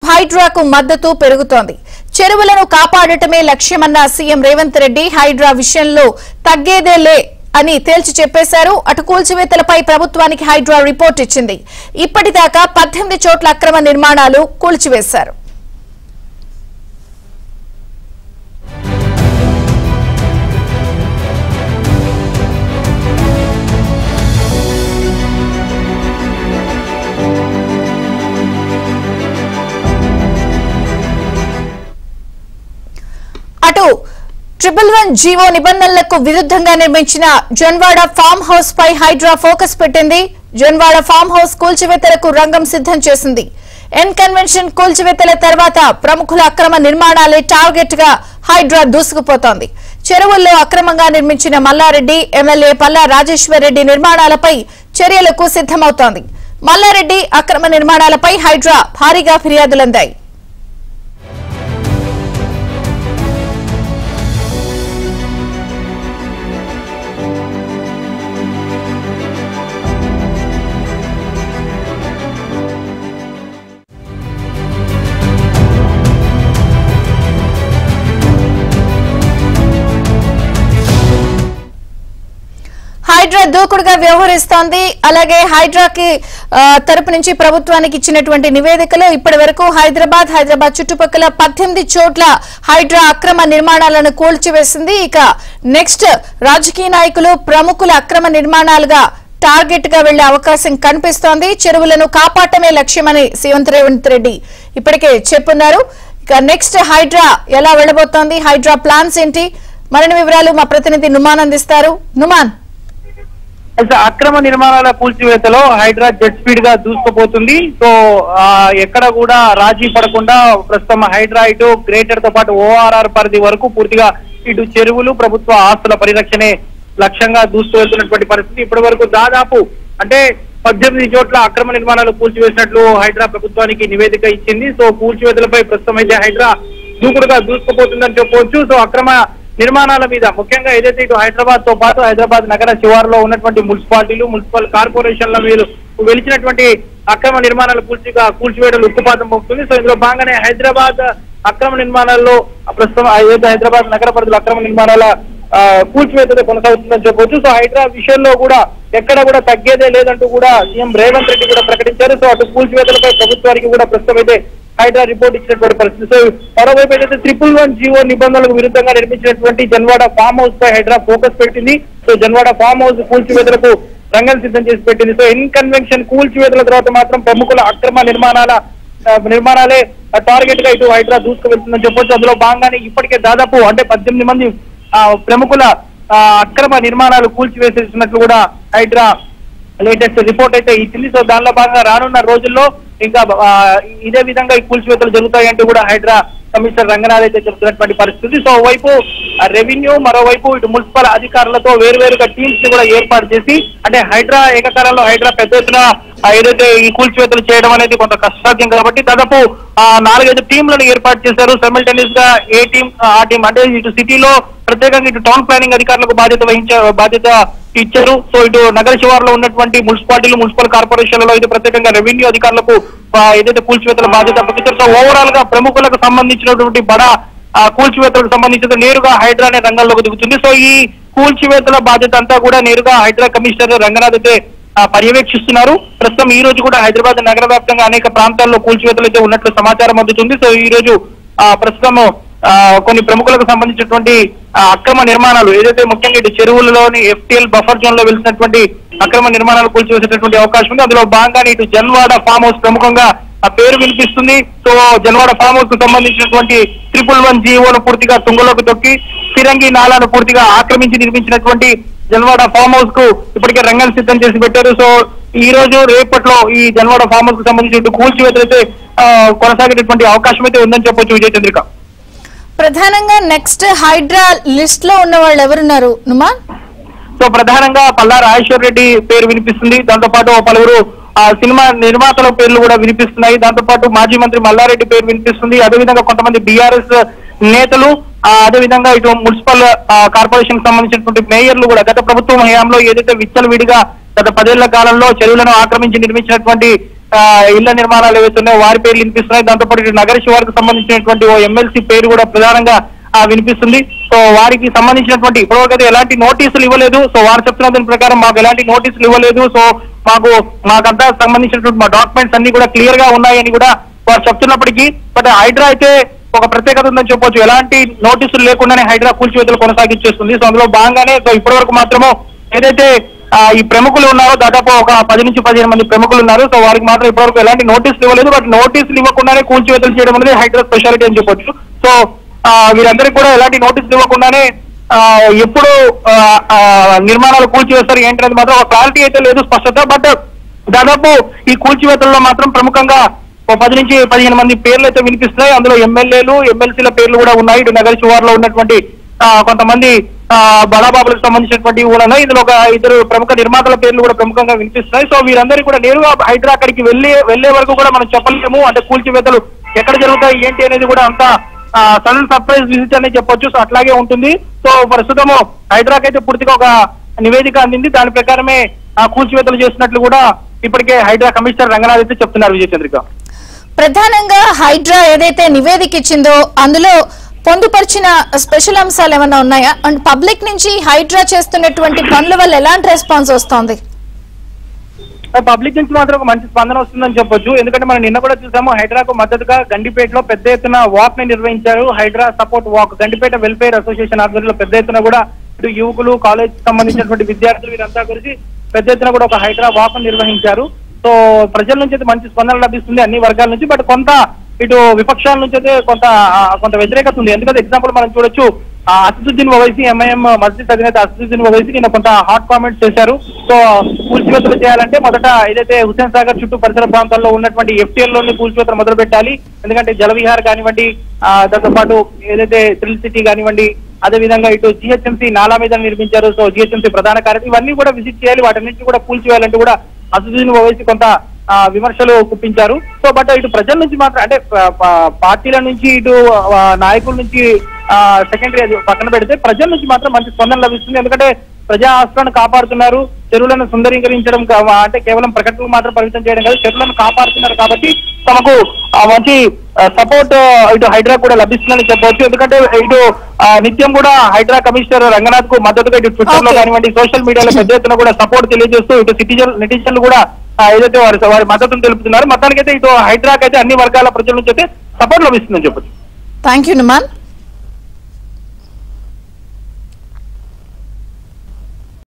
హైడ్రాకు మద్దతు పెరుగుతోంది. చెరువులను కాపాడటమే లక్ష్యమన్న సీఎం రేవంత్ రెడ్డి హైడ్రా విషయంలో తగ్గేదేలే అని తేల్చి చెప్పేశారు. అటు కూల్చివేతలపై ప్రభుత్వానికి హైడ్రా రిపోర్ట్ ఇచ్చింది. ఇప్పటిదాకా 18 చోట్ల అక్రమ నిర్మాణాలు కూల్చివేశారు. అటు 111 జీవో నిబంధనలకు విరుద్ధంగా నిర్మించిన జన్వాడ ఫామ్ హౌస్ పై హైడ్రా ఫోకస్ పెట్టింది. జన్వాడ ఫామ్ హౌస్ కూల్చివేతలకు రంగం సిద్ధం చేసింది. ఎన్ కన్వెన్షన్ కూల్చివేతల తర్వాత ప్రముఖుల అక్రమ నిర్మాణాలే టార్గెట్ గా హైడ్రా దూసుకుపోతోంది. చెరువుల్లో అక్రమంగా నిర్మించిన మల్లారెడ్డి, ఎమ్మెల్యే పల్లా రాజేశ్వర్ రెడ్డి నిర్మాణాలపై చర్యలకు సిద్ధమవుతోంది. మల్లారెడ్డి అక్రమ నిర్మాణాలపై హైడ్రా భారీగా ఫిర్యాదులందాయి. హైడ్రా దూకుడుగా వ్యవహరిస్తోంది. అలాగే హైడ్రాకి తరపు నుంచి ప్రభుత్వానికి ఇచ్చినటువంటి నివేదికలో ఇప్పటి వరకు హైదరాబాద్ చుట్టుపక్కల 18 చోట్ల హైడ్రా అక్రమ నిర్మాణాలను కూల్చివేసింది. ఇక నెక్స్ట్ రాజకీయ నాయకులు, ప్రముఖుల అక్రమ నిర్మాణాలుగా టార్గెట్ గా వెళ్లే అవకాశం కనిపిస్తోంది. చెరువులను కాపాడటమే లక్ష్యమని సీఎం రేవంత్ రెడ్డి ఇప్పటికే చెప్పున్నారు. ఇక నెక్స్ట్ హైడ్రా ఎలా వెళ్లబోతోంది, హైడ్రా ప్లాన్స్ ఏంటి, మరిన్ని వివరాలు మా ప్రతినిధి నుమాన్ అందిస్తారు. నుమాన్, అక్రమ నిర్మాణాల కూల్చివేతలో హైడ్రా జెట్ స్పీడ్ గా దూసుకుపోతుంది. సో ఎక్కడ కూడా రాజీ పడకుండా ప్రస్తుతం హైడ్రా ఇటు గ్రేటర్ తో పాటు ఓఆర్ఆర్ పరిధి వరకు పూర్తిగా ఇటు చెరువులు, ప్రభుత్వ ఆస్తుల పరిరక్షణే లక్ష్యంగా దూసుకువెళ్తున్నటువంటి పరిస్థితి. ఇప్పటి వరకు దాదాపు అంటే 18 చోట్ల అక్రమ నిర్మాణాలు కూల్చివేసినట్లు హైడ్రా ప్రభుత్వానికి నివేదిక ఇచ్చింది. సో కూల్చివేతలపై ప్రస్తుతం అయితే హైడ్రా దూకుడుగా దూసుకుపోతుందని చెప్పవచ్చు. సో అక్రమ నిర్మాణాల మీద ముఖ్యంగా ఏదైతే ఇటు హైదరాబాద్ తో పాటు హైదరాబాద్ నగర శివారులో ఉన్నటువంటి మున్సిపాలిటీలు, మున్సిపల్ కార్పొరేషన్ల మీద వెలిచినటువంటి అక్రమ నిర్మాణాలు కూల్చివేయడం ఉక్కుపాతం పోతుంది. సో ఇందులో భాగంగానే హైదరాబాద్ అక్రమ నిర్మాణాల్లో ప్రస్తుతం ఏదైతే హైదరాబాద్ నగర పరిధిలో అక్రమ నిర్మాణాల కూల్చివేత కొనసాగుతుందని చెప్పవచ్చు. సో హైడ్రా విషయంలో కూడా ఎక్కడ కూడా తగ్గేదే లేదంటూ కూడా సీఎం రేవంత్ రెడ్డి కూడా ప్రకటించారు. సో అటు కూల్చివేతలపై ప్రభుత్వానికి కూడా ప్రస్తుతం అయితే హైడ్రా రిపోర్ట్ ఇచ్చినటువంటి పరిస్థితి. సో మరోవైపు అయితే 111 జీవో నిబంధనలకు విరుద్ధంగా నిర్మించినటువంటి జన్వాడ ఫామ్ హౌస్ పై హైడ్రా ఫోకస్ పెట్టింది. సో జన్వాడ ఫామ్ హౌస్ కూల్చివేతలకు రంగం సిద్ధం చేసి పెట్టింది. సో ఎన్ కన్వెన్షన్ కూల్చివేతల తర్వాత మాత్రం ప్రముఖుల అక్రమ నిర్మాణాలే టార్గెట్ గా ఇటు హైడ్రా దూసుకు వెళ్తుందని చెప్పొచ్చు. అందులో భాగంగానే ఇప్పటికే దాదాపు అంటే 18 మంది ప్రముఖుల అక్రమ నిర్మాణాలు కూల్చివేసేసినట్లు కూడా హైడ్రా లేటెస్ట్ రిపోర్ట్ అయితే ఇచ్చింది. సో దానిలో భాగంగా రానున్న రోజుల్లో ఇంకా ఇదే విధంగా ఈ కూల్చివేతలు జరుగుతాయంటూ కూడా హైడ్రా కమిషనర్ రంగనాథ్ అయితే చెప్తున్నటువంటి పరిస్థితి. సో వైపు రెవెన్యూ, మరోవైపు ఇటు మున్సిపల్ అధికారులతో వేరువేరుగా టీమ్స్ ని కూడా ఏర్పాటు చేసి అంటే హైడ్రా ఏకకాలంలో హైడ్రా పెద్ద ఎత్తున ఏదైతే ఈ కూల్చివేతలు చేయడం అనేది కొంత కష్టసాధ్యం కాబట్టి దాదాపు 4-5 టీంలను ఏర్పాటు చేశారు. సైమల్టేనియస్ గా ఏ టీం ఆ టీం అంటే ఇటు సిటీలో ప్రత్యేకంగా ఇటు టౌన్ ప్లానింగ్ అధికారులకు బాధ్యత ఇచ్చారు. సో ఇటు నగర శివారులో ఉన్నటువంటి మున్సిపాలిటీలు, మున్సిపల్ కార్పొరేషన్లలో ఇది ప్రత్యేకంగా రెవెన్యూ అధికారులకు ఏదైతే కూల్చివేతల బాధ్యత అప్పగించారు. సో ఓవరాల్ గా ప్రముఖులకు సంబంధించినటువంటి బడా కూల్చివేతలకు సంబంధించిన నేరుగా హైడ్రానే రంగంలోకి దిగుతుంది. సో ఈ కూల్చివేతల బాధ్యత అంతా కూడా నేరుగా హైడ్రా కమిషనర్ రంగనాథ్ అయితే పర్యవేక్షిస్తున్నారు. ప్రస్తుతం ఈ రోజు కూడా హైదరాబాద్ నగర వ్యాప్తంగా అనేక ప్రాంతాల్లో కూల్చివేతలు అయితే ఉన్నట్లు సమాచారం అందుతుంది. సో ఈ రోజు ప్రస్తుతం కొన్ని ప్రముఖులకు సంబంధించినటువంటి అక్రమ నిర్మాణాలు ఏదైతే ముఖ్యంగా ఇటు చెరువులలోని ఎఫ్టీఎల్ బఫర్ జోన్ లో వెలిసినటువంటి అక్రమ నిర్మాణాలు కూల్చివేసేటటువంటి అవకాశం ఉంది. అందులో భాగంగానే ఇటు జన్వాడ ఫామ్ హౌస్ ప్రముఖంగా పేరు వినిపిస్తుంది. సో జన్వాడ ఫామ్ హౌస్ కు సంబంధించినటువంటి 111 జీవోను పూర్తిగా తుంగలోకి తొక్కి ఫిరంగి నాలాను పూర్తిగా ఆక్రమించి నిర్మించినటువంటి జన్వాడ ఫామ్ హౌస్ కు ఇప్పటికే రంగం సిద్ధం చేసి పెట్టారు. సో ఈ రోజు రేపట్లో ఈ జన్వాడ ఫామ్ హౌస్ కు సంబంధించి కూల్చివేతలు అయితే కొనసాగేటటువంటి అవకాశం అయితే ఉందని చెప్పొచ్చు. విజయ చంద్రిక, ప్రధానంగా నెక్స్ట్ హైడ్రా లిస్ట్ లో ఉన్న వాళ్ళు ఎవరున్నారు నుమాన్? సో ప్రధానంగా పల్లా రాజేశ్వర్ రెడ్డి పేరు వినిపిస్తుంది. దాంతో పాటు పలువురు సినిమా నిర్మాతల పేర్లు కూడా వినిపిస్తున్నాయి. దాంతో పాటు మాజీ మంత్రి మల్లారెడ్డి పేరు వినిపిస్తుంది. అదేవిధంగా కొంతమంది బీఆర్ఎస్ నేతలు, అదేవిధంగా ఇటు మున్సిపల్ కార్పొరేషన్ సంబంధించినటువంటి మేయర్లు కూడా గత ప్రభుత్వం హయాంలో ఏదైతే విచ్చలవిడిగా గత 10 ఏళ్ల కాలంలో చెరువులను ఆక్రమించి నిర్మించినటువంటి ఇళ్ల నిర్మాణాలు ఏవైతున్నాయో వారి పేర్లు వినిపిస్తున్నాయి. దాంతోపాటు ఇటు నగర శివారుకు సంబంధించినటువంటి ఓ ఎమ్మెల్సీ పేరు కూడా ప్రధానంగా వినిపిస్తుంది. సో వారికి సంబంధించినటువంటి ఇప్పటివరకు ఎలాంటి నోటీసులు ఇవ్వలేదు. సో వారు చెప్తున్న దాని ప్రకారం మాకు ఎలాంటి నోటీసులు ఇవ్వలేదు. సో మాకంతా సంబంధించినటువంటి మా డాక్యుమెంట్స్ అన్ని కూడా క్లియర్ గా ఉన్నాయని కూడా వారు చెప్తున్నప్పటికీ బట్ హైడ్రా అయితే ఒక ప్రత్యేకత ఉందని చెప్పొచ్చు. ఎలాంటి నోటీసులు లేకుండానే హైడ్రా కూల్చివేతలు కొనసాగించేస్తుంది. సో అందులో భాగంగానే సో ఇప్పటి వరకు మాత్రము ఏదైతే ఈ ప్రముఖులు ఉన్నారో దాదాపు ఒక 10 నుంచి 15 మంది ప్రముఖులు ఉన్నారు. సో వారికి మాత్రం ఇప్పటివరకు ఎలాంటి నోటీసులు ఇవ్వలేదు. బట్ నోటీసులు ఇవ్వకుండానే కూల్చివేతలు చేయడం అనేది హైడ్రా స్పెషాలిటీ అని చెప్పొచ్చు. సో వీరందరికీ కూడా ఎలాంటి నోటీసులు ఇవ్వకుండానే ఎప్పుడు నిర్మాణాలు కూల్చివేస్తారు ఏంటనేది మాత్రం ఒక క్లారిటీ అయితే లేదు, స్పష్టత. బట్ దాదాపు ఈ కూల్చివేతల్లో మాత్రం ప్రముఖంగా 10 నుంచి 15 మంది పేర్లు అయితే వినిపిస్తున్నాయి. అందులో ఎమ్మెల్యేలు ఎమ్మెల్సీల పేర్లు కూడా ఉన్నాయి. ఇటు నగర శివారులో ఉన్నటువంటి కొంతమంది బడాబాబులకు సంబంధించినటువంటి కూడా ఉన్నాయి. ఇందులో ఒక 2 ప్రముఖ నిర్మాతల పేర్లు కూడా ప్రముఖంగా వినిపిస్తున్నాయి. సో వీరందరికీ కూడా నేరుగా హైడ్రా అక్కడికి వెళ్లే వరకు కూడా మనం చెప్పలేము. అంటే కూల్చివేతలు ఎక్కడ జరుగుతాయి ఏంటి అనేది కూడా అంత సడన్ సర్ప్రైజ్ విజిట్ అని చెప్పొచ్చు. సో అట్లాగే ఉంటుంది. సో ప్రస్తుతము హైడ్రాకి అయితే పూర్తిగా ఒక నివేదిక అందింది. దాని ప్రకారమే కూల్చివేతలు చేసినట్లు కూడా ఇప్పటికే హైడ్రా కమిషనర్ రంగనాథ్ అయితే చెప్తున్నారు. విజయ చంద్రిక, ప్రధానంగా హైడ్రా ఏదైతే నివేదిక ఇచ్చిందో అందులో పొందుపరిచిన స్పెషల్ అంశాలు ఏమైనా ఉన్నాయా? అండ్ పబ్లిక్ నుంచి హైడ్రా చేస్తున్నటువంటి పనుల వల్ల ఎలాంటి రెస్పాన్స్ వస్తోంది? పబ్లిక్ నుంచి మాత్రం ఒక మంచి స్పందన వస్తుందని చెప్పొచ్చు. ఎందుకంటే మనం నిన్న కూడా చూసాము, హైడ్రాకు మద్దతుగా గండిపేటలో పెద్ద ఎత్తున వాక్ ని నిర్వహించారు. Hydraa support walk Gandipet welfare association ఆధ్వర్యంలో పెద్ద ఎత్తున కూడా ఇటు యువకులు, కాలేజ్ సంబంధించినటువంటి విద్యార్థులు వీరంతా కలిసి పెద్ద ఎత్తున కూడా ఒక హైడ్రా వాక్ నిర్వహించారు. సో ప్రజల నుంచి అయితే మంచి స్పందన లభిస్తుంది అన్ని వర్గాల నుంచి. బట్ కొంత ఇటు విపక్షాల నుంచి అయితే కొంత వ్యతిరేకత ఉంది. ఎందుకంటే ఎగ్జాంపుల్ మనం చూడొచ్చు, అసదుద్దీన్ ఓవైసీ ఎంఐఎం మస్జిద్ అధినేత అసదుద్దీన్ ఓవైసీ నిన్న కొంత హాట్ కామెంట్స్ చేశారు. సో కూల్చివేతలు చేయాలంటే మొదట ఏదైతే హుస్సేన్ సాగర్ చుట్టూ పరిసర ప్రాంతాల్లో ఉన్నటువంటి ఎఫ్టీఎల్ లోని కూల్చివేతలు మొదలు పెట్టాలి. ఎందుకంటే జలవిహార్ కానివ్వండి, దాంతో పాటు ఏదైతే థ్రిల్ సిటీ కానివ్వండి, అదే విధంగా ఇటు జిహెచ్ఎంసీ నాలా మీద నిర్మించారు. సో జిహెచ్ఎంసీ ప్రధాన కార్యదర్శి ఇవన్నీ కూడా విజిట్ చేయాలి. వాటన్నింటినీ కూడా కూల్చివేయాలంటే కూడా అసదుద్దీన్ ఓవైసీ కొంత విమర్శలు గుప్పించారు. సో బట్ ఇటు ప్రజల నుంచి మాత్రం అంటే పార్టీల నుంచి ఇటు నాయకుల నుంచి సెకండరీ అది పక్కన పెడితే ప్రజల నుంచి మాత్రం మంచి స్పందన లభిస్తుంది. ఎందుకంటే ప్రజా ఆస్తులను కాపాడుతున్నారు, చెరువులను సుందరీకరించడం అంటే కేవలం ప్రకటనలు మాత్రం పరిమితం చేయడం కాదు, చెరువులను కాపాడుతున్నారు కాబట్టి తమకు మంచి సపోర్ట్ ఇటు హైడ్రా కూడా లభిస్తుందని చెప్పవచ్చు. ఎందుకంటే ఇటు నిత్యం కూడా హైడ్రా కమిషనర్ రంగనాథ్ కు మద్దతుగా ఇటు ట్విట్టర్ లో కానివ్వండి, సోషల్ మీడియాలో పెద్ద ఎత్తున కూడా సపోర్ట్ తెలియజేస్తూ ఇటు నెటిజన్లు కూడా ఏదైతే వారి మద్దతును తెలుపుతున్నారు. మొత్తానికైతే ఇటు హైడ్రాకి అయితే అన్ని వర్గాల ప్రజల నుంచి అయితే సపోర్ట్ లభిస్తుందని చెప్పచ్చు. Thank you Numan.